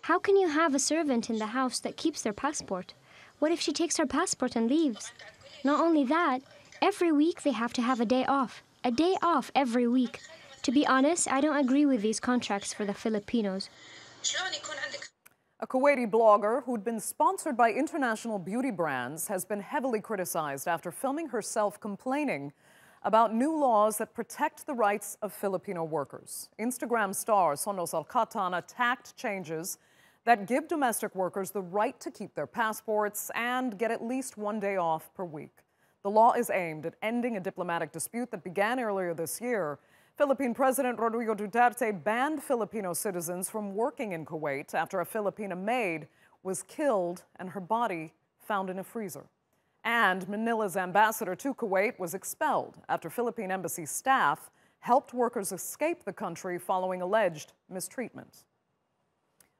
How can you have a servant in the house that keeps their passport? What if she takes her passport and leaves? Not only that, every week they have to have a day off. A day off every week. To be honest, I don't agree with these contracts for the Filipinos. A Kuwaiti blogger who'd been sponsored by international beauty brands has been heavily criticized after filming herself complaining about new laws that protect the rights of Filipino workers. Instagram star Sondos Alcatan attacked changes that give domestic workers the right to keep their passports and get at least one day off per week. The law is aimed at ending a diplomatic dispute that began earlier this year. Philippine President Rodrigo Duterte banned Filipino citizens from working in Kuwait after a Filipina maid was killed and her body found in a freezer. And Manila's ambassador to Kuwait was expelled after Philippine embassy staff helped workers escape the country following alleged mistreatment.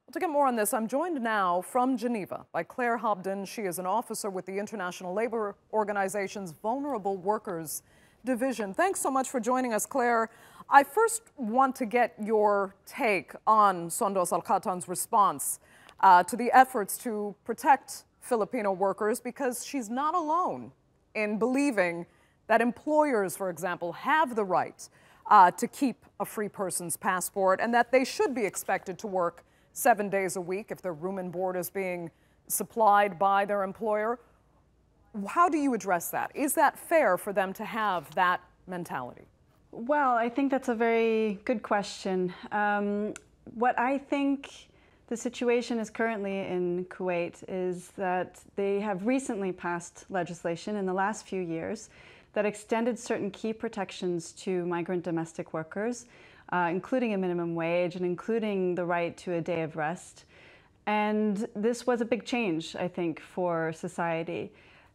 Well, to get more on this, I'm joined now from Geneva by Claire Hobden. She is an officer with the International Labor Organization's Vulnerable Workers Division. Thanks so much for joining us, Claire. I first want to get your take on Sondos Alcatan's response to the efforts to protect Filipino workers, because she's not alone in believing that employers, for example, have the right to keep a free person's passport and that they should be expected to work 7 days a week if their room and board is being supplied by their employer. How do you address that? Is that fair for them to have that mentality? Well, I think that's a very good question. What I think the situation is currently in Kuwait is that they have recently passed legislation in the last few years that extended certain key protections to migrant domestic workers, including a minimum wage and including the right to a day of rest. And this was a big change, I think, for society.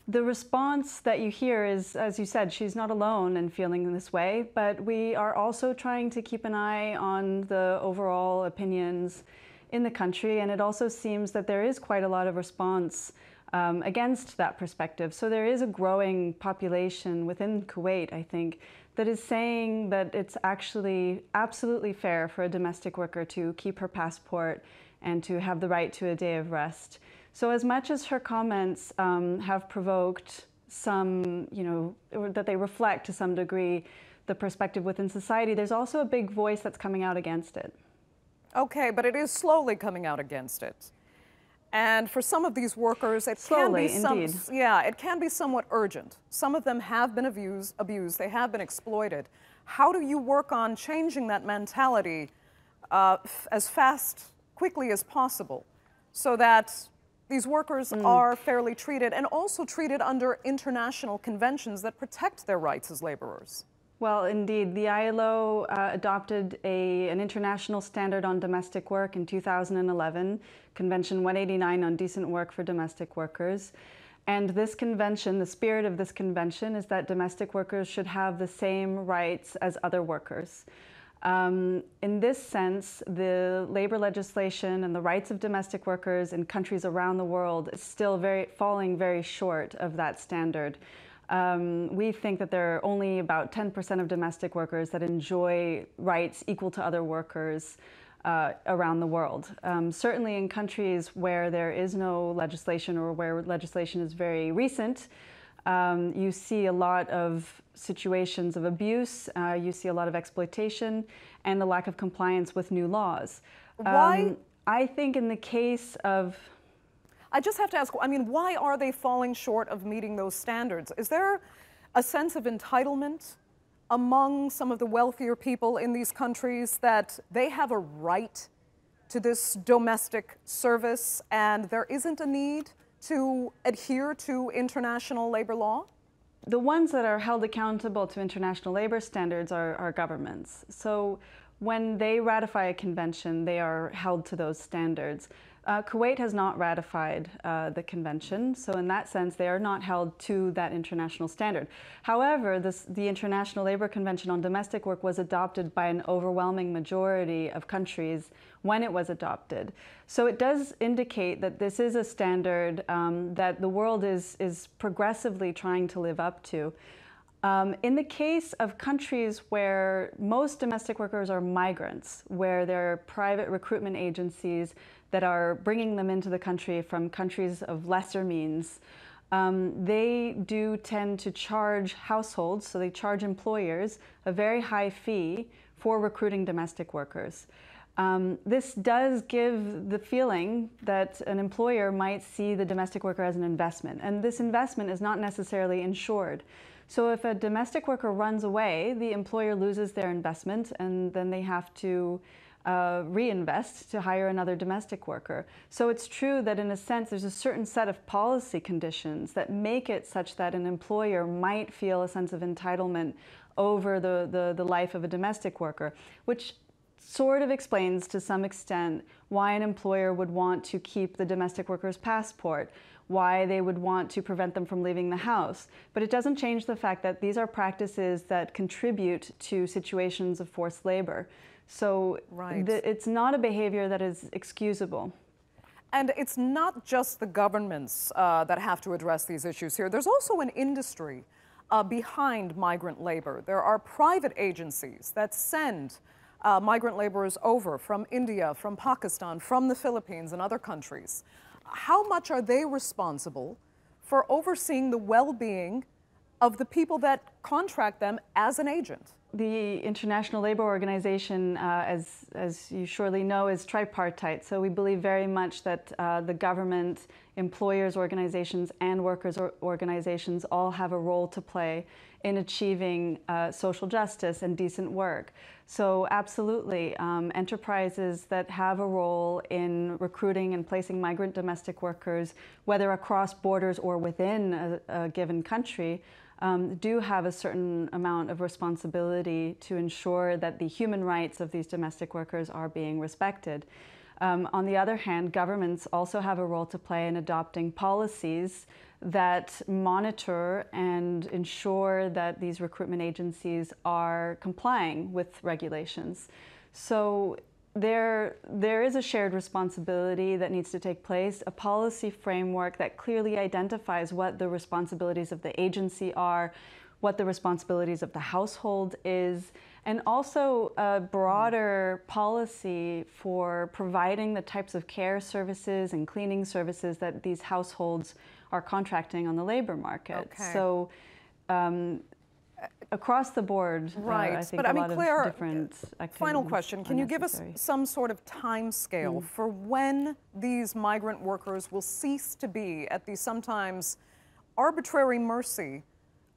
The response that you hear is, as you said, she's not alone in feeling this way, but we are also trying to keep an eye on the overall opinions in the country, and it also seems that there is quite a lot of response against that perspective. So there is a growing population within Kuwait, I think, that is saying that it's actually absolutely fair for a domestic worker to keep her passport and to have the right to a day of rest. So as much as her comments have provoked some, or that they reflect to some degree the perspective within society, there's also a big voice that's coming out against it. Okay, but it is slowly coming out against it. And for some of these workers, it can be somewhat urgent. Some of them have been abused, they have been exploited. How do you work on changing that mentality as quickly as possible, so that these workers are fairly treated and also treated under international conventions that protect their rights as laborers? Well, indeed, the ILO adopted an international standard on domestic work in 2011, Convention 189 on decent work for domestic workers. And this convention, the spirit of this convention is that domestic workers should have the same rights as other workers. In this sense, the labor legislation and the rights of domestic workers in countries around the world is still falling very short of that standard. We think that there are only about 10% of domestic workers that enjoy rights equal to other workers around the world. Certainly in countries where there is no legislation or where legislation is very recent, you see a lot of situations of abuse, you see a lot of exploitation, and a lack of compliance with new laws. Why? I think in the case of... I just have to ask, why are they falling short of meeting those standards? Is there a sense of entitlement among some of the wealthier people in these countries that they have a right to this domestic service and there isn't a need to adhere to international labor law? The ones that are held accountable to international labor standards are governments. So when they ratify a convention, they are held to those standards. Kuwait has not ratified the convention, so in that sense they are not held to that international standard. However, the International Labor Convention on Domestic Work was adopted by an overwhelming majority of countries when it was adopted. So it does indicate that this is a standard that the world is progressively trying to live up to. In the case of countries where most domestic workers are migrants, where there are private recruitment agencies that are bringing them into the country from countries of lesser means, they do tend to charge households, so they charge employers a very high fee for recruiting domestic workers. This does give the feeling that an employer might see the domestic worker as an investment, and this investment is not necessarily insured. So if a domestic worker runs away, the employer loses their investment, and then they have to reinvest to hire another domestic worker. So it's true that in a sense there's a certain set of policy conditions that make it such that an employer might feel a sense of entitlement over the life of a domestic worker, which sort of explains to some extent why an employer would want to keep the domestic worker's passport, why they would want to prevent them from leaving the house. But it doesn't change the fact that these are practices that contribute to situations of forced labor. So it's not a behavior that is excusable. And it's not just the governments that have to address these issues here. There's also an industry behind migrant labor. There are private agencies that send migrant laborers over from India, from Pakistan, from the Philippines and other countries. How much are they responsible for overseeing the well-being of the people that contract them as an agent? The International Labour Organization, as you surely know, is tripartite. So we believe very much that the government, employers' organizations, and workers' organizations all have a role to play in achieving social justice and decent work. So absolutely, enterprises that have a role in recruiting and placing migrant domestic workers, whether across borders or within a given country, do have a certain amount of responsibility to ensure that the human rights of these domestic workers are being respected. On the other hand, governments also have a role to play in adopting policies that monitor and ensure that these recruitment agencies are complying with regulations. So there is a shared responsibility that needs to take place, a policy framework that clearly identifies what the responsibilities of the agency are, what the responsibilities of the household is, and also a broader policy for providing the types of care services and cleaning services that these households are contracting on the labor market. Okay. So across the board, right. I think but a lot Claire, of different activities. Final question, can you give us some sort of time scale for when these migrant workers will cease to be at the sometimes arbitrary mercy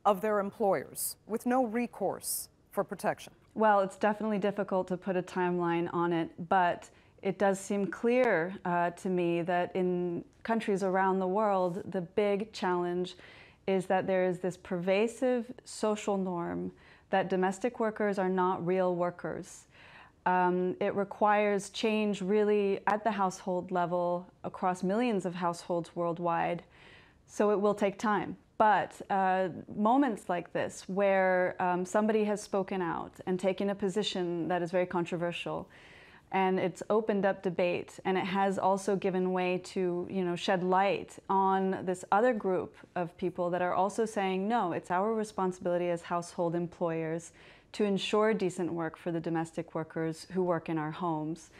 of their employers with no recourse for protection? Well, it's definitely difficult to put a timeline on it, but it does seem clear to me that in countries around the world, the big challenge is that there is this pervasive social norm that domestic workers are not real workers. It requires change really at the household level across millions of households worldwide, so it will take time. But moments like this, where somebody has spoken out and taken a position that is very controversial, and it's opened up debate, and it has also given way to, shed light on this other group of people that are also saying, no, it's our responsibility as household employers to ensure decent work for the domestic workers who work in our homes.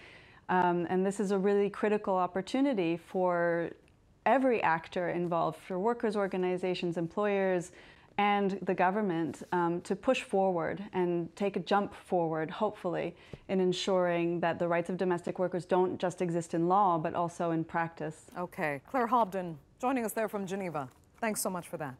And this is a really critical opportunity for every actor involved, for workers' organizations, employers, and the government to push forward and take a jump forward, hopefully, in ensuring that the rights of domestic workers don't just exist in law, but also in practice. Okay. Claire Hobden joining us there from Geneva. Thanks so much for that.